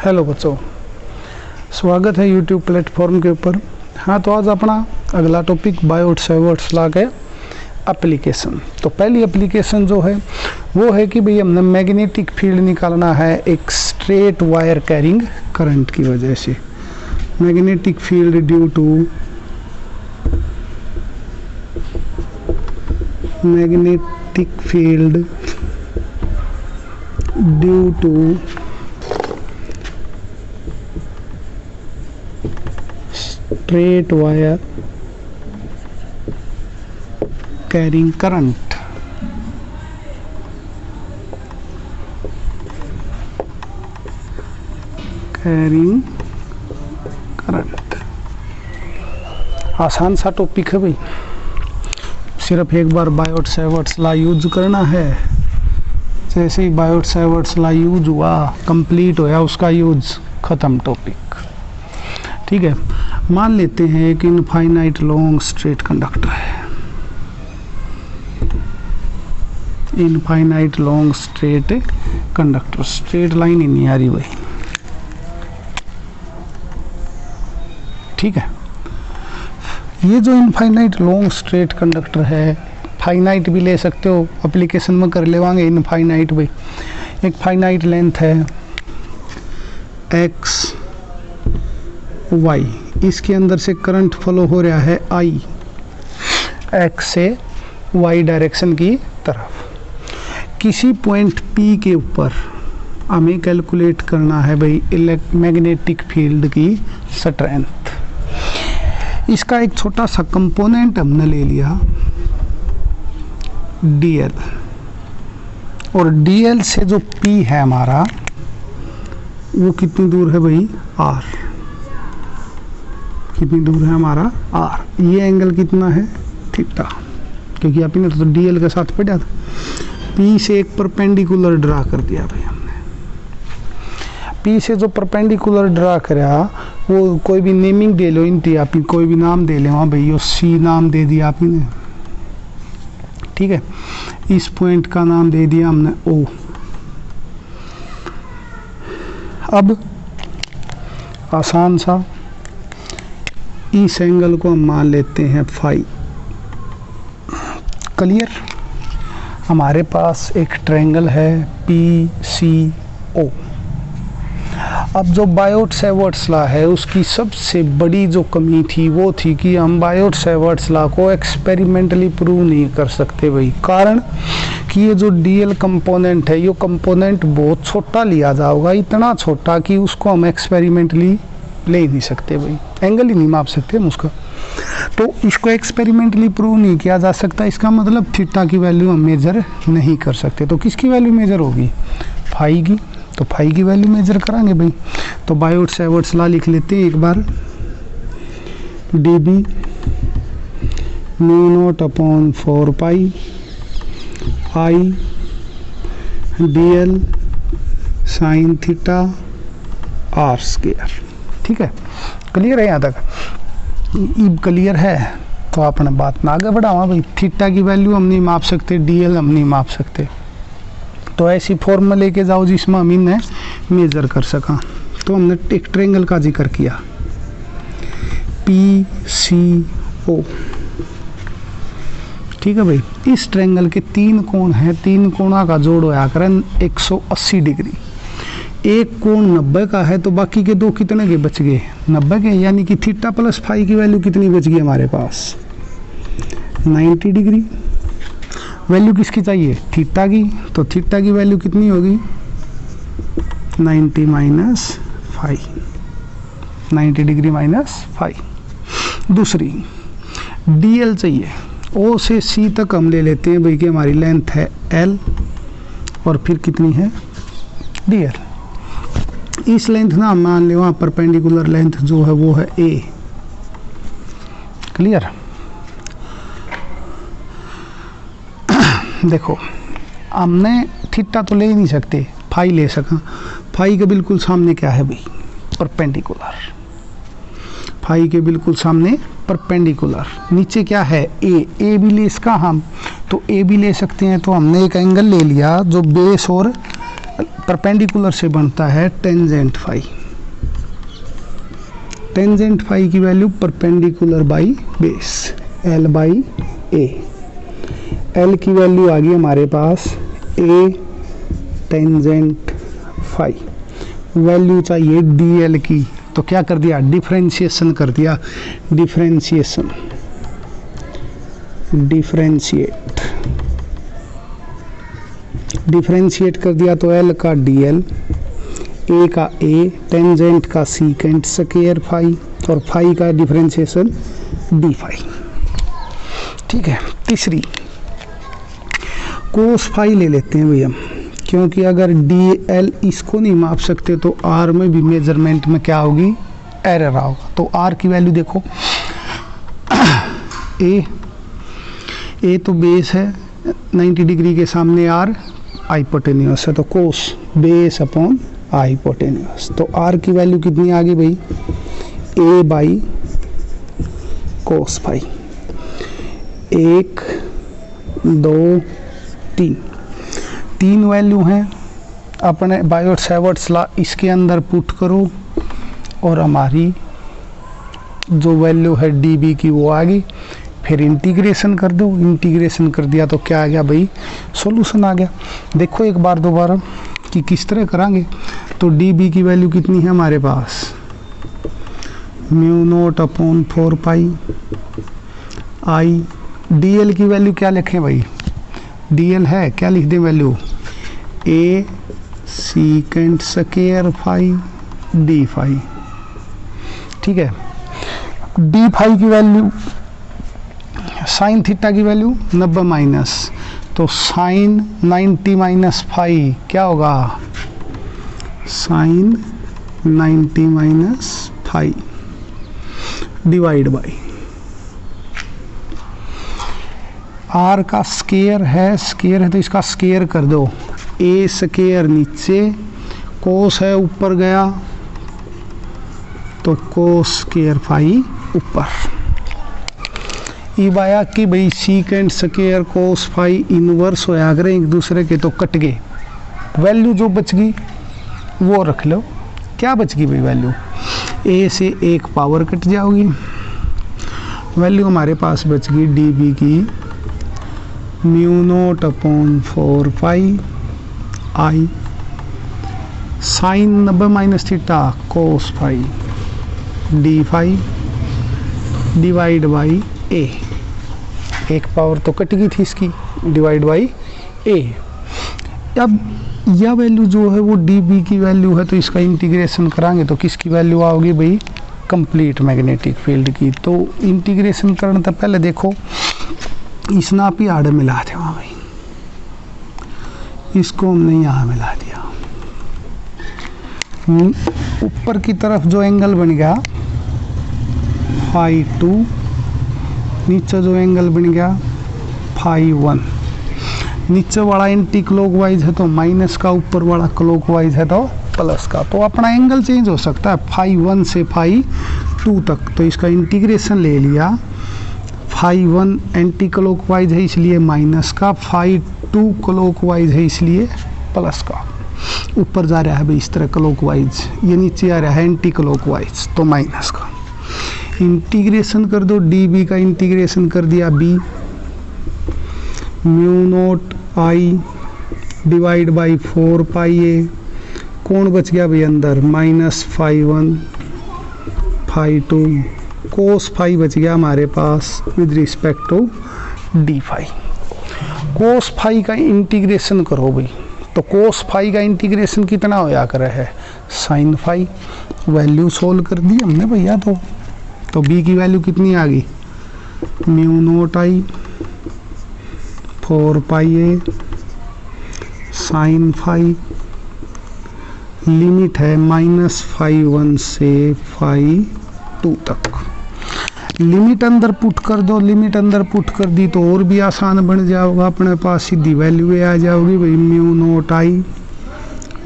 Hello बच्चों, स्वागत है यूट्यूब प्लेटफॉर्म के ऊपर। हाँ, तो आज अपना अगला टॉपिक बायोट-सैवर्ट्स लॉ के एप्लीकेशन। तो पहली एप्लीकेशन जो है वो है कि भाई हमने मैग्नेटिक फील्ड निकालना है एक स्ट्रेट वायर कैरिंग करंट की वजह से। Magnetic field due to straight wire carrying current। आसान सा टॉपिक है भाई, सिर्फ एक बार बायोट-सैवर्ट्स लॉ यूज करना है। जैसे ही बायोट-सैवर्ट्स लॉ यूज हुआ, कंप्लीट होया उसका यूज, खत्म टॉपिक। ठीक है, मान लेते हैं एक इनफाइनाइट लॉन्ग स्ट्रेट कंडक्टर है। Infinite long straight conductor, straight line ही नहीं आ रही भाई। ठीक है, ये जो इनफाइनाइट लॉन्ग स्ट्रेट कंडक्टर है, फाइनाइट भी ले सकते हो, एप्लीकेशन में कर लेवांगे इनफाइनाइट भाई। एक फाइनाइट लेंथ है एक्स वाई, इसके अंदर से करंट फ्लो हो रहा है आई, एक्स से वाई डायरेक्शन की तरफ। किसी पॉइंट पी के ऊपर हमें कैलकुलेट करना है भाई मैग्नेटिक फील्ड की स्ट्रेंथ। इसका एक छोटा सा कंपोनेंट हमने ले लिया डीएल, और डीएल से जो पी है हमारा वो कितनी दूर है भाई, आर। कितनी दूर है हमारा, आर। ये एंगल कितना है, थीटा, क्योंकि आपने तो डीएल के साथ पढ़ा था। पी से एक परपेंडिकुलर ड्रा कर दिया भाई हमने। पी से जो परपेंडिकुलर ड्रा करा वो कोई भी नेमिंग दे लो, इनती आप कोई भी नाम दे ले। वहाँ भाई सी नाम दे दिया आपने। ठीक है, इस पॉइंट का नाम दे दिया हमने ओ। अब आसान सा इस एंगल को हम मान लेते हैं फाई। क्लियर? हमारे पास एक ट्रायंगल है पी सी ओ। अब जो बायोट-सैवर्ट्स लॉ है उसकी सबसे बड़ी जो कमी थी वो थी कि हम बायोट-सैवर्ट्स लॉ को एक्सपेरिमेंटली प्रूव नहीं कर सकते भाई। कारण कि ये जो डीएल कंपोनेंट है, ये कंपोनेंट बहुत छोटा लिया जाएगा, इतना छोटा कि उसको हम एक्सपेरिमेंटली ले ही नहीं सकते भाई, एंगल ही नहीं माप सकते हम उसका। तो इसको एक्सपेरिमेंटली प्रूव नहीं किया जा सकता। इसका मतलब थीटा की वैल्यू हम मेजर नहीं कर सकते। तो किसकी वैल्यू मेजर होगी, फाई की। तो फाई की वैल्यू मेजर करांगे भाई। तो बायोट-सैवर्ट्स लॉ लिख लेते हैं एक बार, D B mu not upon 4 pi I D L sine theta R square. ठीक है, क्लियर है यहाँ तक? अब क्लियर है तो अपने बात में आगे बढ़ावा भाई। थीटा की वैल्यू हम नहीं माप सकते, डीएल हम नहीं माप सकते, तो ऐसी फॉर्म में लेके जाओ जिसमें हम इन्हें मेजर कर सका। तो हमने एक ट्रायंगल का जिक्र किया पी सी ओ। ठीक है भाई, इस ट्रायंगल के 3 कोण हैं, 3 कोणों का जोड़ होया करें 180 डिग्री। एक कोण 90 का है तो बाकी के 2 कितने के बच गए, 90 के। यानी कि थीटा प्लस फाई की वैल्यू कितनी बच गई हमारे पास, 90 डिग्री। वैल्यू किसकी चाहिए, थीटा की। तो थीटा की वैल्यू कितनी होगी, 90 minus phi, 90 degree minus phi. दूसरी डीएल चाहिए, ओ से सी तक हम ले लेते हैं भाई कि हमारी लेंथ है एल, और फिर कितनी है डीएल। इस लेंथ ना मान ले, वहाँ परपेंडिकुलर लेंथ जो है वो है ए। क्लियर? देखो, हमने थीटा तो ले ही नहीं सकते, फाई ले सका। फाई के बिल्कुल सामने क्या है भाई, परपेंडिकुलर। फाई के बिल्कुल सामने परपेंडिकुलर, नीचे क्या है ए। ए भी ले इसका हम, तो ए भी ले सकते हैं। तो हमने एक एंगल ले लिया जो बेस और परपेंडिकुलर से बनता है टेंजेंट फाई। टेंजेंट फाई की value perpendicular by base L by A. L की वैल्यू आ गई हमारे पास ए टेंजेंट फाई। वैल्यू चाहिए डी एल की, तो क्या कर दिया, डिफरेंशिएशन कर दिया। डिफरेंशिएशन डिफरेंशिएट कर दिया तो एल का डी एल, ए का ए, टेंजेंट का सीकेंट स्क्वायर फाई और फाई का डिफरेंशिएशन डी फाई। ठीक है, तीसरी कोस फाई ले लेते हैं भैया, क्योंकि अगर डी एल इसको नहीं माप सकते तो आर में भी मेजरमेंट में क्या होगी, एरर आओगा। तो आर की वैल्यू देखो, ए तो बेस है, 90 डिग्री के सामने आर हाइपोटेन्यूस है, तो कोस बेस अपॉन हाइपोटेन्यूस। तो आर की वैल्यू कितनी आ गई भाई, ए बाई कोस फाई। 1 2 3 वैल्यू हैं, अपने बायोट-सैवर्ट्स लॉ इसके अंदर पुट करो और हमारी जो वैल्यू है डी बी की वो आ गई। फिर इंटीग्रेशन कर दो, इंटीग्रेशन कर दिया तो क्या आ गया भाई, सॉल्यूशन आ गया। देखो एक बार दोबारा कि किस तरह करांगे। तो डी बी की वैल्यू कितनी है हमारे पास, mu not upon 4 pi I. D L की वैल्यू क्या लिखें भाई, डी एल है क्या, लिख दें value A secant square phi D phi. ठीक है, डी फाई की वैल्यू, साइन थीटा की वैल्यू 90 माइनस, तो साइन 90 माइनस फाई क्या होगा, sine 90 minus phi divide by R का स्केयर है तो इसका स्केयर कर दो, ए स्केयर नीचे, कोस है ऊपर गया तो कोस स्केयर फाई ऊपर। अब आया कि भाई secant square cos phi inverse होया करे एक दूसरे के, तो कट गए। वैल्यू जो बच गई वो रख लो, क्या बच गई भाई वैल्यू, ए से एक पावर कट जाओगी। वैल्यू हमारे पास बच गई डी बी की mu not upon 4 pi I sine 90 minus theta cos phi D phi divide by A. एक पावर तो कट गई थी इसकी, डिवाइड बाई ए। अब यह वैल्यू जो है वो डी बी की वैल्यू है, तो इसका इंटीग्रेशन कराएंगे तो किसकी वैल्यू आओगी भाई, कंप्लीट मैग्नेटिक फील्ड की। तो इंटीग्रेशन करने तो पहले देखो इस नाप ही आड़े मिला थे वहाँ भाई, इसको हमने यहाँ मिला दिया। ऊपर की तरफ जो एंगल बन गया फाई 2, नीचे जो एंगल बन गया फाई 1। नीचे वाला एंटी क्लॉकवाइज है तो माइनस का, ऊपर वाला क्लॉकवाइज है तो प्लस का। तो अपना एंगल चेंज हो सकता है फाई 1 से फाई 2 तक। तो इसका इंटीग्रेशन ले लिया, फाई 1 एंटी क्लॉकवाइज है इसलिए माइनस का, फाई 2 क्लॉकवाइज है इसलिए प्लस का। ऊपर जा रहा है भाई इस तरह क्लॉकवाइज, ये नीचे आ रहा है एंटी क्लॉकवाइज तो माइनस का। इंटीग्रेशन कर दो, डी बी का इंटीग्रेशन कर दिया b, mu naught I divide by 4 pi a. कौन बच गया भाई अंदर, minus phi 1 phi 2 cos phi बच गया हमारे पास with respect to d phi. Cos phi का इंटीग्रेशन करो भाई, तो कोस फाई का इंटीग्रेशन कितना होया करे है, साइन फाई। वैल्यू सोल्व कर दी हमने भैया। तो बी की वैल्यू कितनी आ गई, mu naught I 4 pi A sine phi, limit है माइनस फाई 1 से फाई 2 तक। लिमिट अंदर पुट कर दो, लिमिट अंदर पुट कर दी तो और भी आसान बन जाएगा, अपने पास सीधी वैल्यू आ जाओगी भाई, mu naught I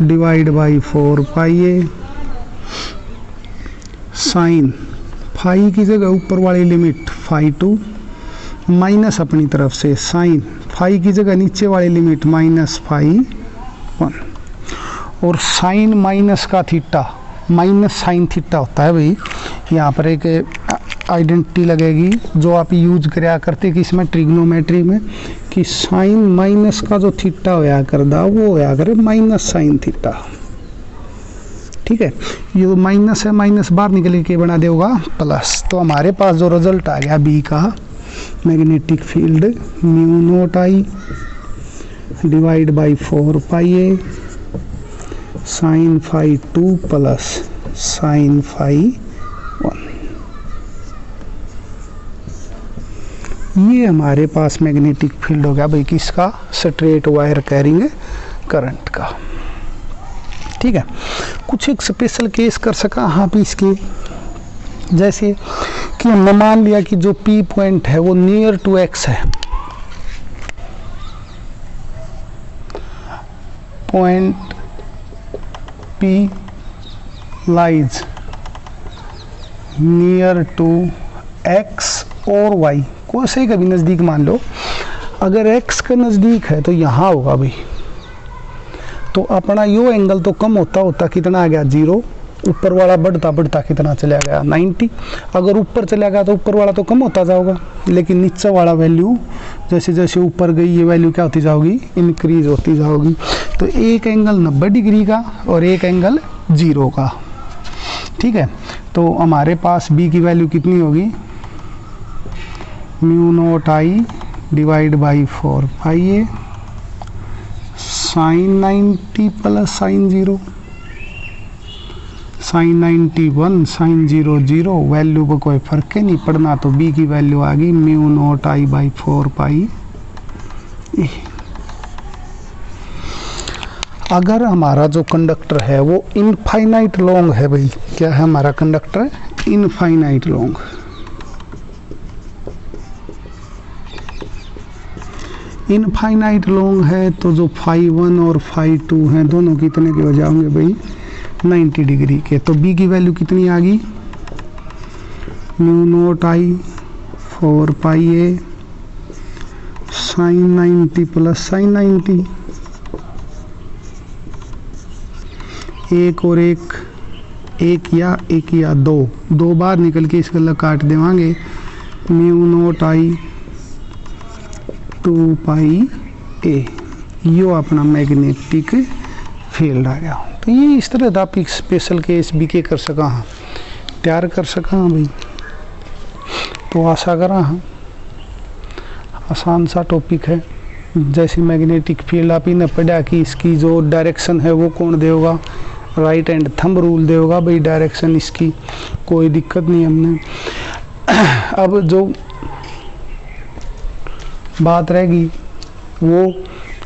divide by 4 pi A sine phi की जगह ऊपर वाली लिमिट फाई 2 माइनस अपनी तरफ से साइन फाई की जगह नीचे वाली लिमिट माइनस फाई 1। और साइन माइनस का थीटा माइनस साइन थीटा होता है भाई। यहाँ पर एक आइडेंटिटी लगेगी जो आप यूज कराया करते कि इसमें ट्रिग्नोमेट्री में, कि साइन माइनस का जो थीटा होया करदा वो होया करे माइनस साइन थीटा। ठीक है, ये माइनस है, माइनस बाहर निकल के बना देगा प्लस। तो हमारे पास जो रिजल्ट आ गया बी का, magnetic field mu naught I divide by 4 pi A sine phi 2 plus sine phi 1। ये हमारे पास मैग्नेटिक फील्ड हो गया भाई किसका, स्ट्रेट वायर कैरिंग करंट का। ठीक है, कुछ एक स्पेशल केस कर सका हाँ भी इसके, जैसे कि हमने मान लिया कि जो पी पॉइंट है वो नियर टू एक्स है, point P lies near to X और वाई, कोई से कभी नज़दीक मान लो। अगर एक्स का नज़दीक है तो यहाँ होगा भाई, तो अपना यो एंगल तो कम होता होता कितना आ गया 0, ऊपर वाला बढ़ता बढ़ता कितना चला गया 90। अगर ऊपर चला गया तो ऊपर वाला तो कम होता जाएगा, लेकिन नीचे वाला वैल्यू जैसे जैसे ऊपर गई ये वैल्यू क्या होती जाओगी, इंक्रीज होती जाओगी। तो एक एंगल 90 डिग्री का और एक एंगल 0 का। ठीक है, तो हमारे पास बी की वैल्यू कितनी होगी, mu naught I divide by 4 pi A sine 90 plus sine 0, sine 91 sine 0 0, value को कोई फर्क ही नहीं पड़ना। तो बी की वैल्यू आ गई mu naught I by 4 pi ए। अगर हमारा जो कंडक्टर है वो इनफाइनाइट लॉन्ग है भाई, क्या है हमारा conductor, infinite long. Infinite long है तो जो फाई 1 और फाई 2 हैं दोनों कितने के हो जाएंगे भाई, 90 डिग्री के। तो बी की वैल्यू कितनी आ गई, mu naught I 4 pi A sine 90 plus sign 90, एक और एक या दो बार निकल के इसके लग काट देवांगे, म्यू नॉट आई 2 पाई ए, यो अपना मैग्नेटिक फील्ड आ गया। तो ये इस तरह का आप एक स्पेशल केस भी के कर सका हाँ, तैयार कर सका हाँ भाई। तो आशा करा हाँ, आसान सा टॉपिक है। जैसे मैग्नेटिक फील्ड आप ही ने पढ़ा कि इसकी जो डायरेक्शन है वो कौन देगा, राइट एंड थंब रूल देगा भाई, डायरेक्शन इसकी कोई दिक्कत नहीं हमने। अब जो बात रहेगी वो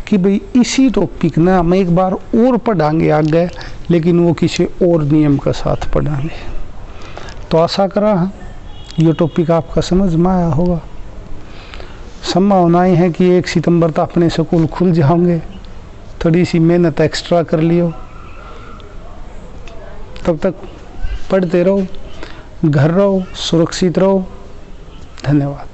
कि भाई इसी टॉपिक ना हम एक बार और पढ़ाएंगे आगे, लेकिन वो किसी और नियम के साथ पढ़ाएंगे। तो आशा करा ये टॉपिक आपका समझ में आया होगा। संभावनाएं हैं कि 1 सितंबर तक अपने स्कूल खुल जाओगे, थोड़ी सी मेहनत एक्स्ट्रा कर लियो, तब तक पढ़ते रहो, घर रहो, सुरक्षित रहो। धन्यवाद।